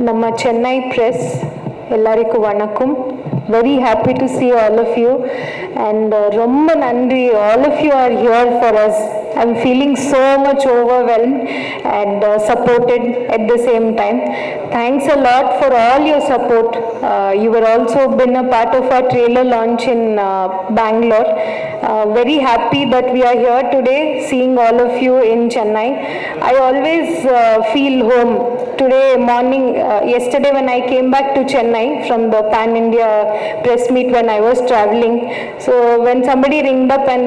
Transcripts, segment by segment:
ನಮ್ಮ ಚೆನ್ನೈ ಪ್ರೆಸ್ ಎಲ್ಲರಿಗೂ ವಣಕ್ಕಂ. Very happy to see all of you and ரொம்ப நன்றி. All of you are here for us. I'm feeling so much overwhelmed and supported at the same time. Thanks a lot for all your support. You were also been a part of our trailer launch in Bangalore. Very happy that we are here today seeing all of you in Chennai. I always feel home. Today morning, yesterday when I came back to Chennai from the Pan India press meet when I was traveling, so when somebody ringed up and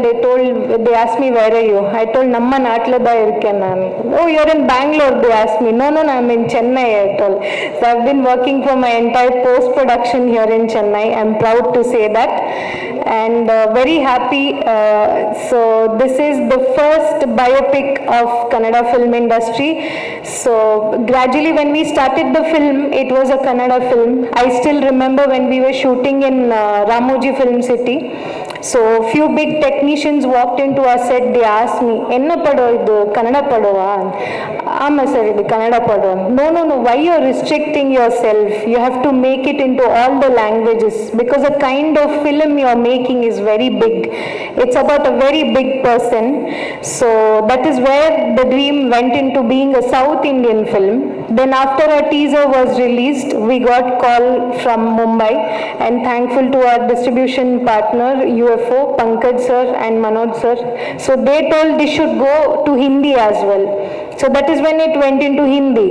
they asked me, where are you? I told, Namma Naatla da irukken nanu. Oh, you're in Bangalore, they asked me. No, I'm in Chennai, I told. So I've been working for my entire post-production here in Chennai. I'm proud to say that. And very happy. So this is the first biopic of Kannada film industry. So gradually when we started the film, it was a Kannada film. I still remember when we were shooting in Ramoji Film City. So few big technicians walked into our set. They asked me, enna pado idu Kannada padova? Ama sir, idu Kannada padova. No, why you're restricting yourself? You have to make it into all the languages because the kind of film you're making is very big. It's about a very big person. So that is where the dream went into being a South Indian film. Then after a teaser was released, we got call from Mumbai, and thankful to our distribution partner UFO, Pankaj sir and Manoj sir. So they told this should go to Hindi as well. So that is when it went into Hindi.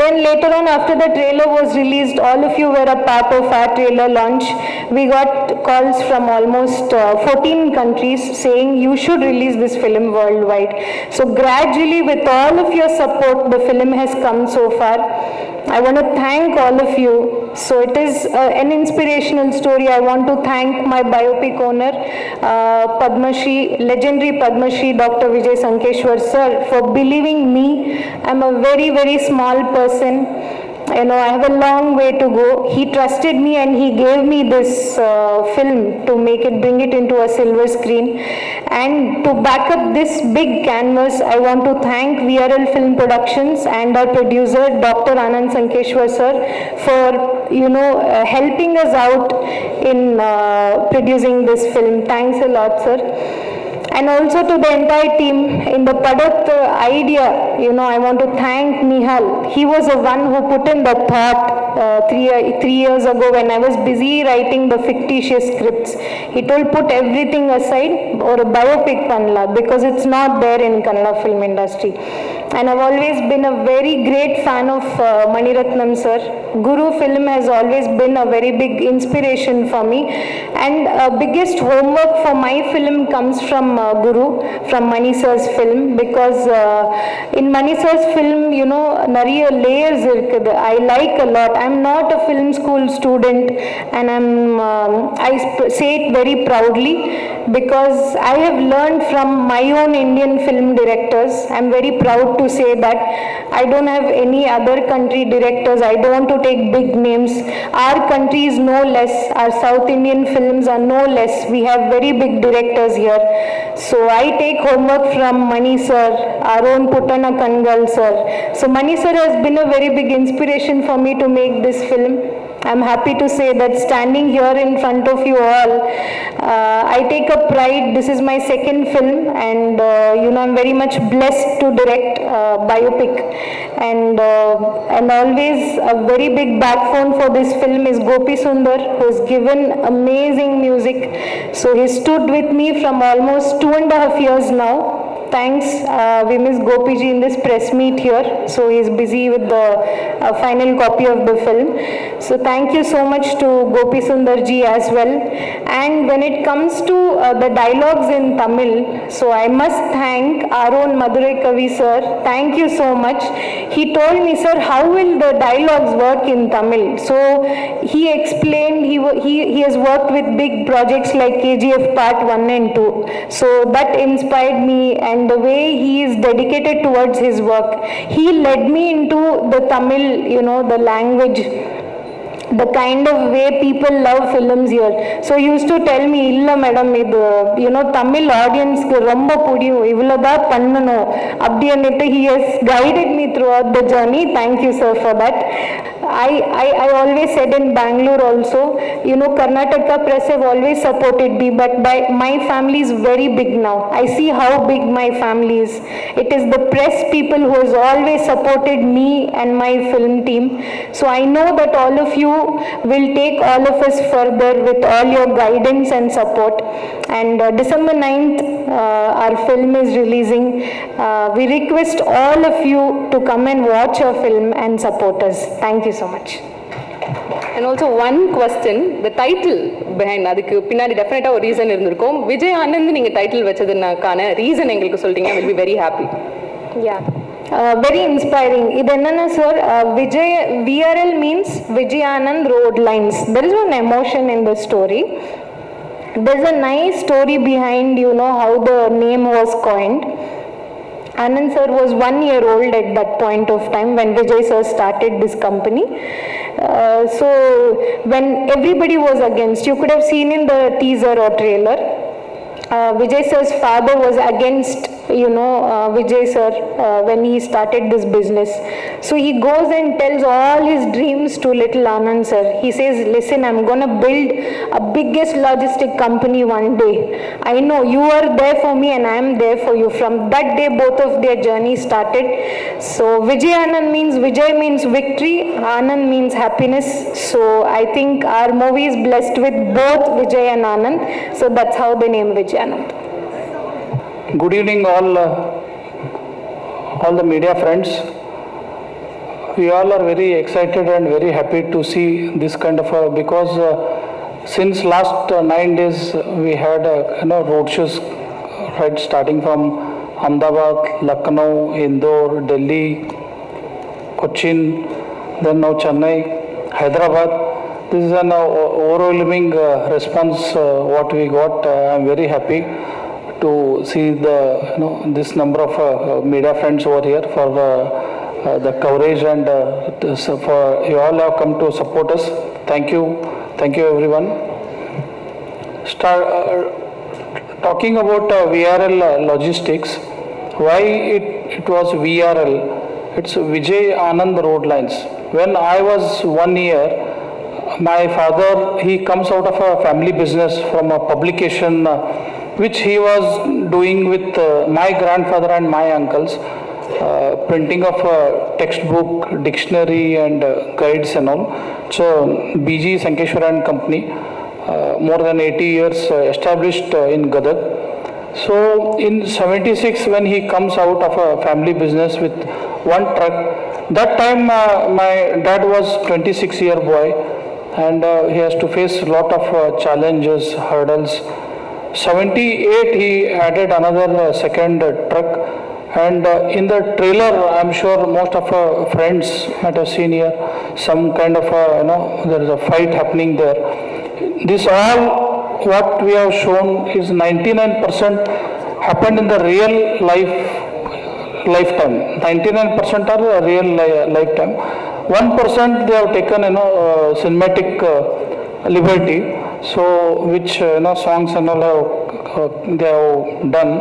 Then later on, after the trailer was released, all of you were a part of our trailer launch. We got calls from almost 14 countries saying you should release this film worldwide. So gradually, with all of your support, the film has come so far. I want to thank all of you. So it is an inspirational story. I want to thank my biopic owner, Padma Shri, legendary Padma Shri, Dr. Vijay Sankeshwar sir, for believing me. I'm a very, very small person. You know, I have a long way to go. He trusted me and he gave me this film to bring it into a silver screen. And to back up this big canvas, I want to thank VRL Film Productions and our producer, Dr. Anand Sankeshwar sir, for, helping us out in producing this film. Thanks a lot, sir. And also to the entire team in the Padat idea, I want to thank Nihal. He was the one who put in the thought 3 years ago when I was busy writing the fictitious scripts. He told put everything aside or a biopic panla because it's not there in Kannada film industry. And I've always been a very great fan of Maniratnam sir. Guru film has always been a very big inspiration for me. And biggest homework for my film comes from Guru, from Mani sir's film, because in Mani sir's film, nariya layers irukkudu. I like a lot. I'm not a film school student, and I say it very proudly because I have learned from my own Indian film directors. I'm very proud to say that I don't have any other country directors. I don't want to take big names. Our country is no less. Our South Indian films are no less. We have very big directors here. So I take homework from Mani sir, our own Puttana Kangal sir. So Mani sir has been a very big inspiration for me to make this film. I'm happy to say that standing here in front of you all, I take a pride. This is my second film, and I'm very much blessed to direct biopic. And always a very big backbone for this film is Gopi Sundar, who has given amazing music. So he stood with me from almost 2.5 years now. Thanks, we miss Gopi ji in this press meet here, so he's busy with the final copy of the film. So thank you so much to Gopi Sundar ji as well. And when it comes to the dialogues in Tamil, so I must thank our own Madurai Kavi sir. Thank you so much. He told me, sir, how will the dialogues work in Tamil? So he explained he has worked with big projects like KGF Part 1 and 2. So that inspired me, and the way he is dedicated towards his work. He led me into the Tamil, the language, the kind of way people love films here. So he used to tell me, illa madam, idu Tamil audience ku romba pudiyum, ivlada pannano abdi annittu he has guided me throughout the journey. Thank you sir for that. I always said in Bangalore also, you know, Karnataka press have always supported me, but my family is very big now. I see how big my family is. It is the press people who has always supported me and my film team. So I know that all of you will take all of us further with all your guidance and support. And December 9th, our film is releasing. We request all of you to come and watch our film and support us. Thank you so much. And also one question, the title behind அதுக்கு பின்னாடி டெஃபினட்டா ஒரு reason இருந்திருக்கும். விஜய் ஆனந்த் நீங்க title வச்சதுனாக்கான reason எங்களுக்கு சொல்லிட்டீங்க. Will be very happy. Yeah. Very inspiring. இது என்னன்னா sir, Vijay VRL means Vijay Anand Road Lines. There is one emotion in the story. There's a nice story behind, you know, how the name was coined. Anand sir was 1 year old at that point of time when Vijay sir started this company. So when everybody was against, you could have seen in the teaser or trailer, Vijay sir's father was against, you know, Vijay sir when he started this business. So he goes and tells all his dreams to little Anand sir. He says, listen, I'm going to build a biggest logistic company one day. I know you are there for me and I am there for you. From that day, both of their journey started. So Vijay Anand means, Vijay means victory, Anand means happiness. So I think our movie is blessed with both Vijay and Anand. So that's how they name Vijay Anand. Good evening all the media friends. We all are very excited and very happy to see this kind of because since last 9 days we had road shows, right, starting from Ahmedabad, Lucknow, Indore, Delhi, Cochin, then now Chennai, Hyderabad. This is an overwhelming response what we got. I am very happy to see this number of media friends over here for the coverage and for you all have come to support us. Thank you everyone. Talking about VRL logistics, why it was VRL? It's Vijay Anand Road Lines. When I was 1 year, my father, he comes out of a family business from a publication which he was doing with my grandfather and my uncles, printing of textbook, dictionary and guides and all. So BG Sankeshwar and Company, more than 80 years established in Gadag. So in 76 when he comes out of a family business with one truck, that time my dad was 26-year boy and he has to face a lot of challenges, hurdles. 78 he added another second truck, and in the trailer I'm sure most of our friends might have seen here some kind of there is a fight happening there. This all what we have shown is 99% happened in the real lifetime. 99% are real lifetime. 1% they have taken cinematic liberty. So which songs and all they have done.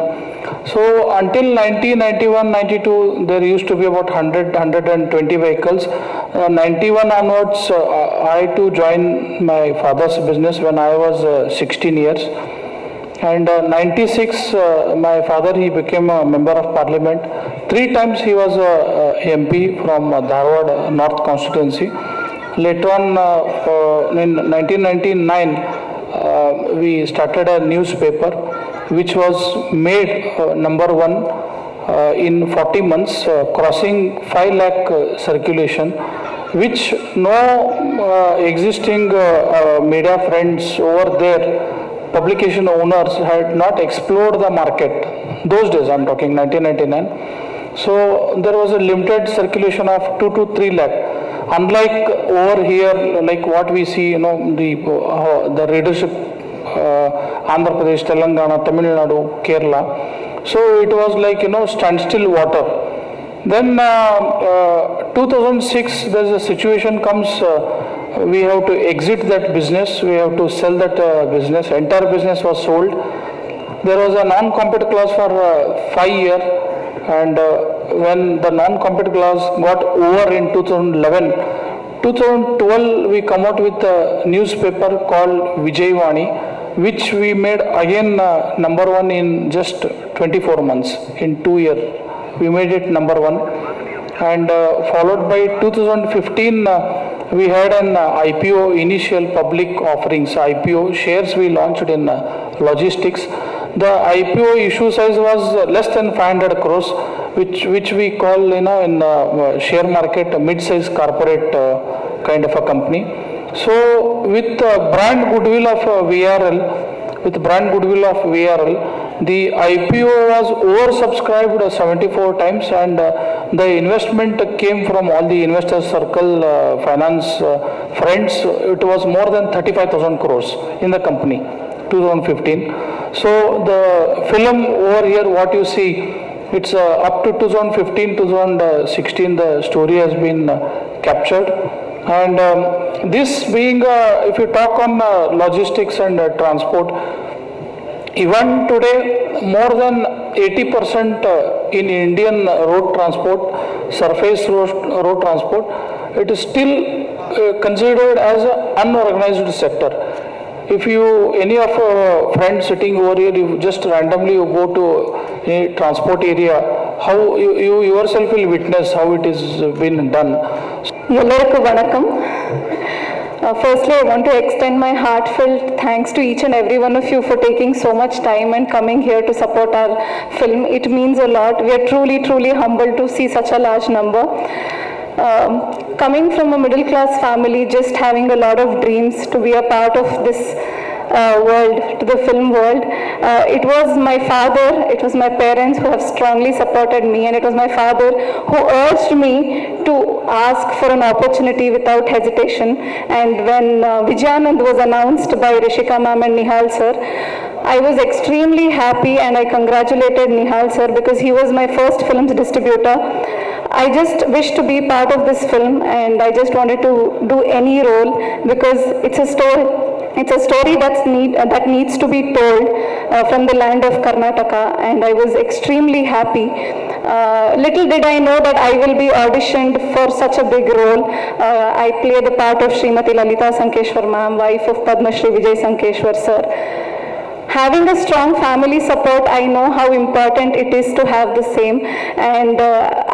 So until 1991-92 there used to be about 120 vehicles. 91 onwards I too joined my father's business when I was 16 years. And 96 my father, he became a member of parliament. 3 times he was MP from Dharwad North constituency. Later on in 1999 we started a newspaper which was made number 1 in 40 months, crossing 5 lakh circulation, which no existing media friends over there, publication owners had not explored the market. Those days I'm talking 1999. So there was a limited circulation of 2 to 3 lakh. Unlike over here, like what we see, the readership, Andhra Pradesh, Telangana, Tamil Nadu, Kerala. So it was like, standstill water. Then 2006, there's a situation comes, we have to exit that business, we have to sell that business, entire business was sold. There was a non-compete clause for 5 years, and when the non-compete clause got over in 2011, 2012 we come out with a newspaper called Vijayvani, which we made again number one in just 24 months. In 2 years we made it number one, and followed by 2015 we had an IPO, initial public offerings, IPO shares we launched in logistics. The IPO issue size was less than 500 crores, which we call, in share market a mid-size corporate kind of a company. So with brand goodwill of VRL, the IPO was oversubscribed 74 times, and the investment came from all the investor circle, finance friends. It was more than 35,000 crores in the company, 2015. So the film over here, what you see, it's up to 2015, 2016, the story has been captured. And this being, if you talk on logistics and transport, even today, more than 80% in Indian road transport, surface road transport, it is still considered as an unorganized sector. If you, any of friends sitting over here, you just randomly you go to a transport area, how you yourself will witness how it is been done. ಎಲ್ಲರಿಗೂ ವಣಕಂ. Firstly, I want to extend my heartfelt thanks to each and every one of you for taking so much time and coming here to support our film. It means a lot. We are truly, truly humbled to see such a large number. Coming from a middle class family, just having a lot of dreams to be a part of this world, to the film world. It was my father, it was my parents who have strongly supported me, and it was my father who urged me to ask for an opportunity without hesitation. And when Vijayanand was announced by Rishika ma'am and Nihal sir, I was extremely happy, and I congratulated Nihal sir because he was my first film's distributor. I just wished to be part of this film, and I just wanted to do any role because it's a story. It's a story that needs to be told from the land of Karnataka, and I was extremely happy. Little did I know that I will be auditioned for such a big role. I play the part of Srimati Lalita Sankeshwar ma'am, wife of Padma Shri Vijay Sankeshwar sir. Having a strong family support, I know how important it is to have the same, and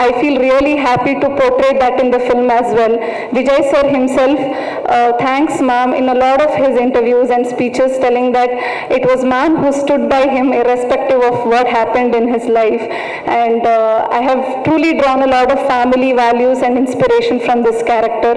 I feel really happy to portray that in the film as well. Vijay sir himself thanks ma'am in a lot of his interviews and speeches, telling that it was ma'am who stood by him irrespective of what happened in his life, and I have truly drawn a lot of family values and inspiration from this character.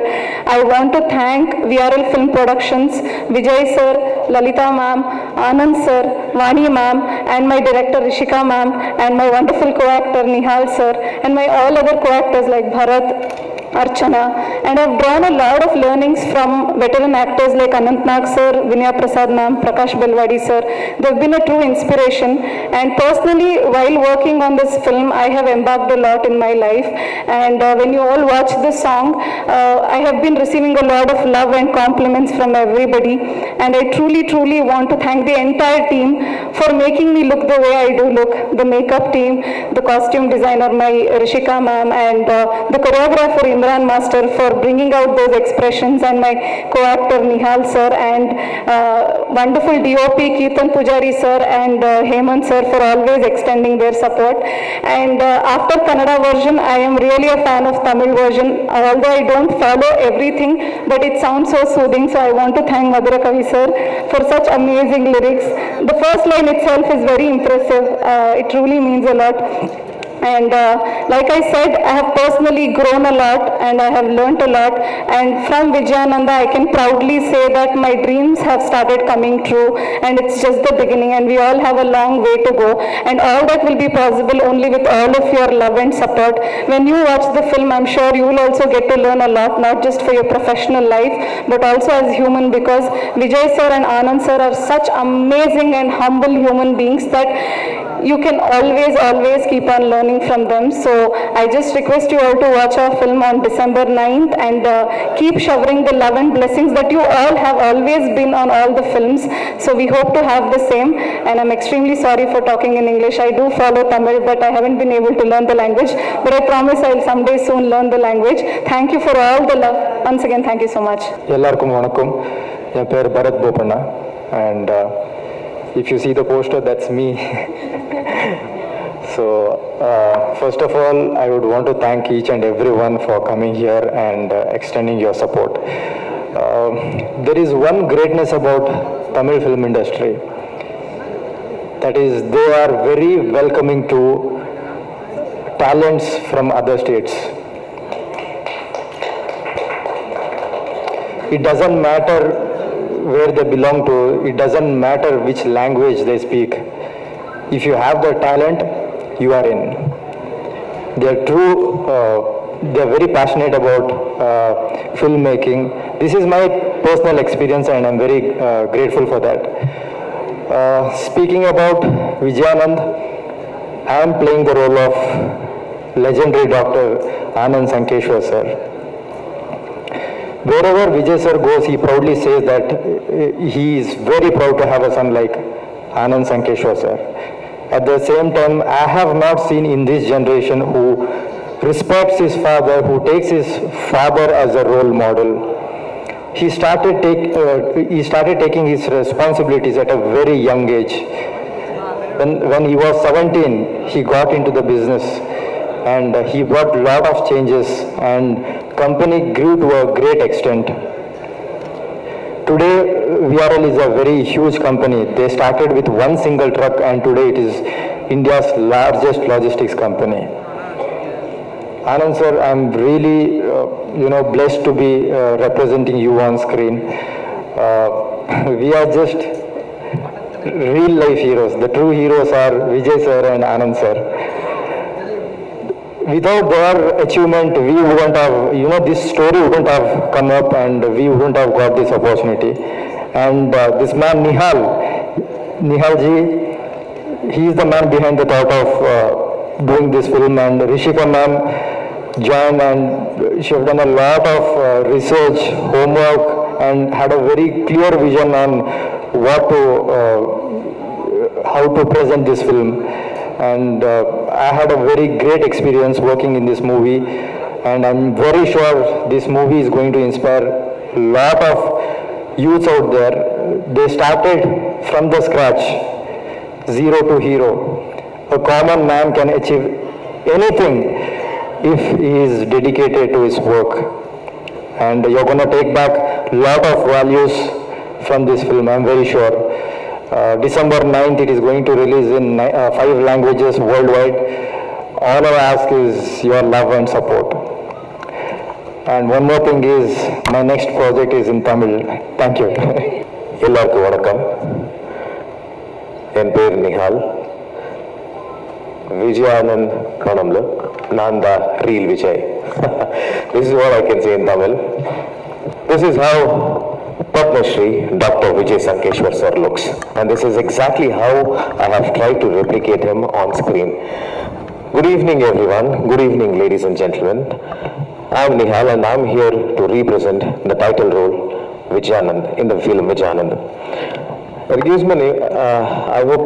I want to thank VRL Film Productions, Vijay sir, Lalita ma'am, Anand sir, Vani ma'am, and my director Rishika ma'am, and my wonderful co-actor Nihal sir, and my all other co-actors like Bharat, Archana, and I've drawn a lot of learnings from veteran actors like Anant Nag sir, Vinaya Prasad ma'am, Prakash Belwadi sir. They've been a true inspiration, and personally, while working on this film, I have embarked a lot in my life, and when you all watch this song, I have been receiving a lot of love and compliments from everybody, and I truly, truly want to thank the entire team for making me look the way I do look, the makeup team, the costume designer, my Rishika ma'am, and the choreographer Imran Master for bringing out those expressions, and my co-actor Nihal sir, and wonderful DOP Keertan Pujari sir and Hemant sir for always extending their support. And after Kannada version, I am really a fan of Tamil version, although I don't follow everything, but it sounds so soothing, so I want to thank Madhura Kavi sir for such amazing lyrics. The first line itself is very impressive. It truly means a lot. And like I said, I have personally grown a lot and I have learnt a lot, and from Vijayananda I can proudly say that my dreams have started coming true, and it's just the beginning, and we all have a long way to go, and all that will be possible only with all of your love and support. When you watch the film, I'm sure you will also get to learn a lot, not just for your professional life but also as human, because Vijay sir and Anand sir are such amazing and humble human beings that you can always keep on learning from them. So I just request you all to watch our film on December 9th, and keep showering the love and blessings that you all have always been on all the films. So we hope to have the same, and I'm extremely sorry for talking in English. I do follow Tamil, but I haven't been able to learn the language, but I promise I'll someday soon learn the language. Thank you for all the love. once again, thank you so much. எல்லாருக்கும் வணக்கம். என் பேர் Bharat Bopanna and if you see the poster, that's me. So first of all, I would want to thank each and everyone for coming here and extending your support. There is one greatness about Tamil film industry, that is they are very welcoming to talents from other states. It doesn't matter where they belong to, it doesn't matter which language they speak. If you have the talent, you are in. They are true, they are very passionate about filmmaking. This is my personal experience and I'm very grateful for that. Speaking about Vijayanand, I am playing the role of legendary Dr. Anand Sankeshwar sir. Wherever Vijay sir goes, he proudly says that he is very proud to have a son like Anand Sankeshwar sir. At the same time, I have not seen in this generation who respects his father, who takes his father as a role model. He started taking his responsibilities at a very young age. When he was 17, he got into the business and he brought a lot of changes and company grew to a great extent. Today, VRL is a very huge company. They started with one single truck and today it is India's largest logistics company. Anand sir, I'm really blessed to be representing you on screen. We are just real life heroes. The true heroes are Vijay sir and Anand sir. Without their achievement, we wouldn't have, this story wouldn't have come up and we wouldn't have got this opportunity. And this man, Nihal ji, he is the man behind the thought of doing this film, and Rishika ma'am joined and she have done a lot of research, homework and had a very clear vision on how to present this film. And I had a very great experience working in this movie and I'm very sure this movie is going to inspire a lot of youths out there. They started from the scratch, zero to hero. A common man can achieve anything if he is dedicated to his work. And you're going to take back a lot of values from this film, I'm very sure. December 9th, it is going to release in 5 languages worldwide. All I ask is your love and support. And one more thing is, my next project is in Tamil. Thank you. எல்லாருக்கும் வணக்கம். என் பேர் நிஹால். விஜயானந்த் காணம்ல நான் தான் real Vijay. This is what I can say in Tamil. This is how Padma Shri Dr. Vijay Sankeshwar sir looks, and this is exactly how I have tried to replicate him on screen. Good evening everyone, good evening ladies and gentlemen. I am Nihal and I am here to represent the title role Vijayanand in the film Vijayanand. Excuse me, I hope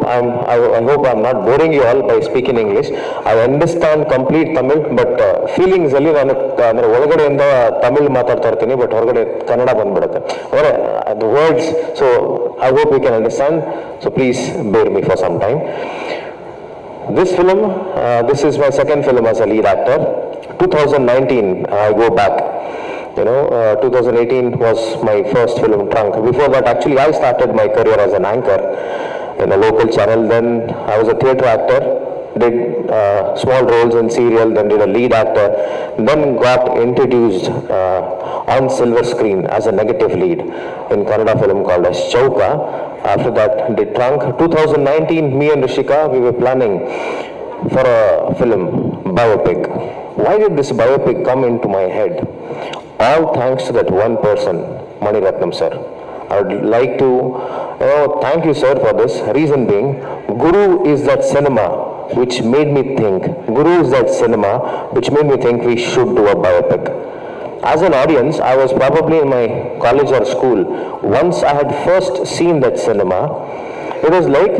I'm not boring you all by speaking English. I understand complete Tamil, but feelings alli nanu andre olagadeಯಿಂದ Tamil ಮಾತಾಡ್ತಾ ಇರ್ತೀನಿ, but ಹೊರಗಡೆ ಕನ್ನಡ ಬಂದ್ಬಿಡುತ್ತೆ. The words, so I hope you can understand, so please bear me for some time. This film, this is my second film as a lead actor. 2019, I go back. 2018 was my first film, Trunk. Before that, actually, I started my career as an anchor in a local channel. Then I was a theatre actor, did small roles in serial, then did a lead actor, then got introduced on silver screen as a negative lead in Kannada film called as Chauka. After that, did Trunk. 2019, me and Rishika, we were planning for a film, biopic. Why did this biopic come into my head? All thanks to that one person, Mani Ratnam sir. I would like to thank you sir for this. Reason being, Guru is that cinema which made me think. Guru is that cinema which made me think we should do a biopic. As an audience, I was probably in my college or school. Once I had first seen that cinema, it was like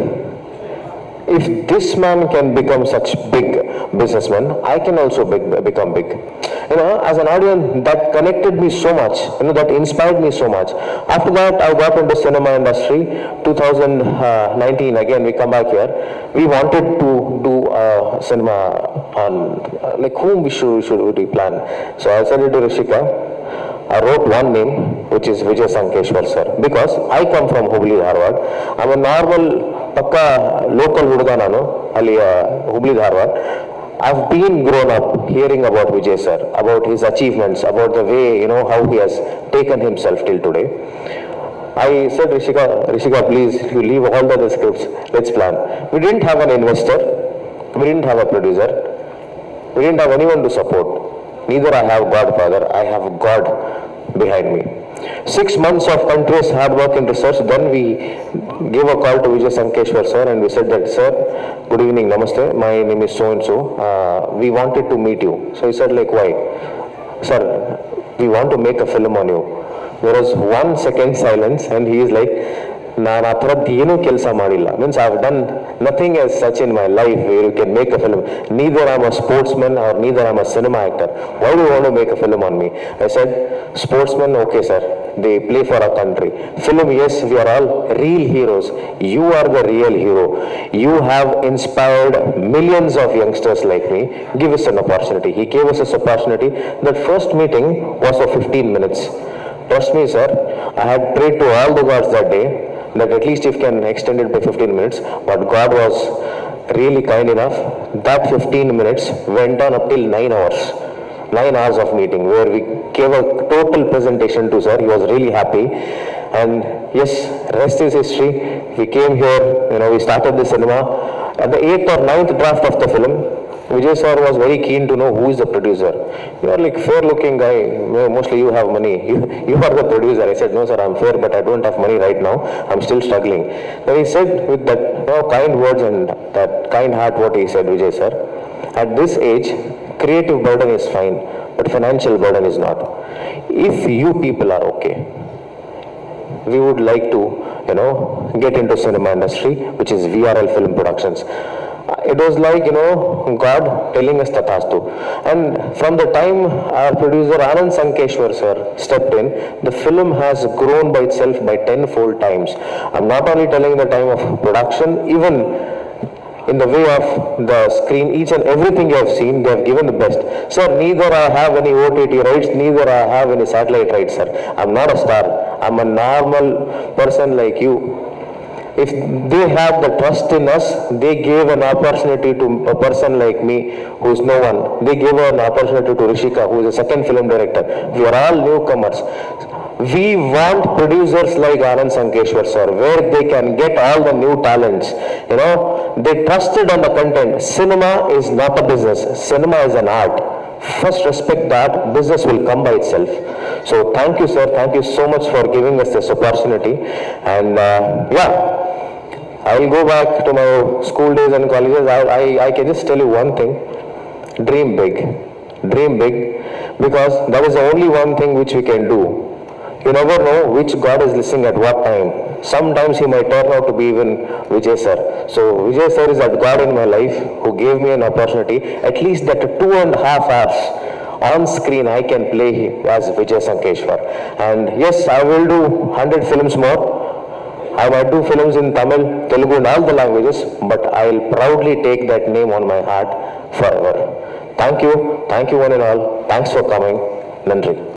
if this man can become such big businessman, I can also become big. You know, as an audience, that connected me so much, you know, that inspired me so much. After that, I got into cinema industry. 2019, again, we come back here. We wanted to do cinema on, like, whom we should we plan. So I said it to Rishika. I wrote one name, which is Vijay Sankeshwar sir, because I come from Hubli, Dharwad. I'm a normal, pakka local huduga nanu, ali Hubli, Dharwad. I've been grown up hearing about Vijay sir, about his achievements, about the way, you know, how he has taken himself till today. I said, Rishika, please, you leave all the other scripts, let's plan. We didn't have an investor, we didn't have a producer, we didn't have anyone to support. Neither I have Godfather, I have God behind me. 6 months of continuous hard work and research, then we gave a call to Vijay Sankeshwar sir and we said that, sir, good evening, namaste, my name is so-and-so, we wanted to meet you. So he said, like, why? Sir, we want to make a film on you. There was 1 second silence and he is like, ನಾನು ಆ ಥರದ್ದು ಏನೂ ಕೆಲಸ ಮಾಡಿಲ್ಲ. Means I have done nothing as such in my life where you can make a film. Neither I am a sportsman or neither I am a cinema actor. Why do you want to make a film on me? I said, sportsman, okay sir, they play for our country. Film, yes, we are all real heroes. You are the real hero. You have inspired millions of youngsters like me. Give us an opportunity. He gave us this opportunity. That first meeting was for 15 minutes. Trust me, sir, I had prayed to all the gods that day that at least if can extend it by 15 minutes, but God was really kind enough. That 15 minutes went on up till 9 hours. 9 hours of meeting where we gave a total presentation to sir. He was really happy. And yes, rest is history. We came here, you know, we started the cinema. At the 8th or 9th draft of the film, Vijay sir was very keen to know who is the producer. You are like fair looking guy, mostly you have money, you are the producer. I said, no sir, I'm fair but I don't have money right now, I'm still struggling. Then he said with that, you know, kind words and that kind heart what he said, Vijay sir, at this age, creative burden is fine, but financial burden is not. If you people are okay, we would like to, you know, get into cinema industry, which is VRL Film Productions. It was like, you know, God telling us Tathastu. And from the time our producer Anand Sankeshwar sir stepped in, the film has grown by itself by 10-fold times. I'm not only telling the time of production, even in the way of the screen, each and everything you have seen, they have given the best. Sir, neither I have any OTT rights, neither I have any satellite rights, sir. I'm not a star. I'm a normal person like you. If they have the trust in us, they gave an opportunity to a person like me who is no one. They gave an opportunity to Rishika, who is a second film director. We are all newcomers. We want producers like Anand Sankeshwar sir, where they can get all the new talents. You know, they trusted on the content. Cinema is not a business. Cinema is an art. First respect that, business will come by itself. So thank you sir, thank you so much for giving us this opportunity. And yeah, I will go back to my school days and colleges. I can just tell you one thing, dream big, because that is the only one thing which we can do. You never know which God is listening at what time. Sometimes he might turn out to be even Vijay sir. So Vijay sir is that God in my life who gave me an opportunity, at least that 2.5 hours on screen I can play as Vijay Sankeshwar. And yes, I will do 100 films more. I might do films in Tamil, Telugu and all the languages, but I will proudly take that name on my heart forever. Thank you one and all. Thanks for coming. Nandri.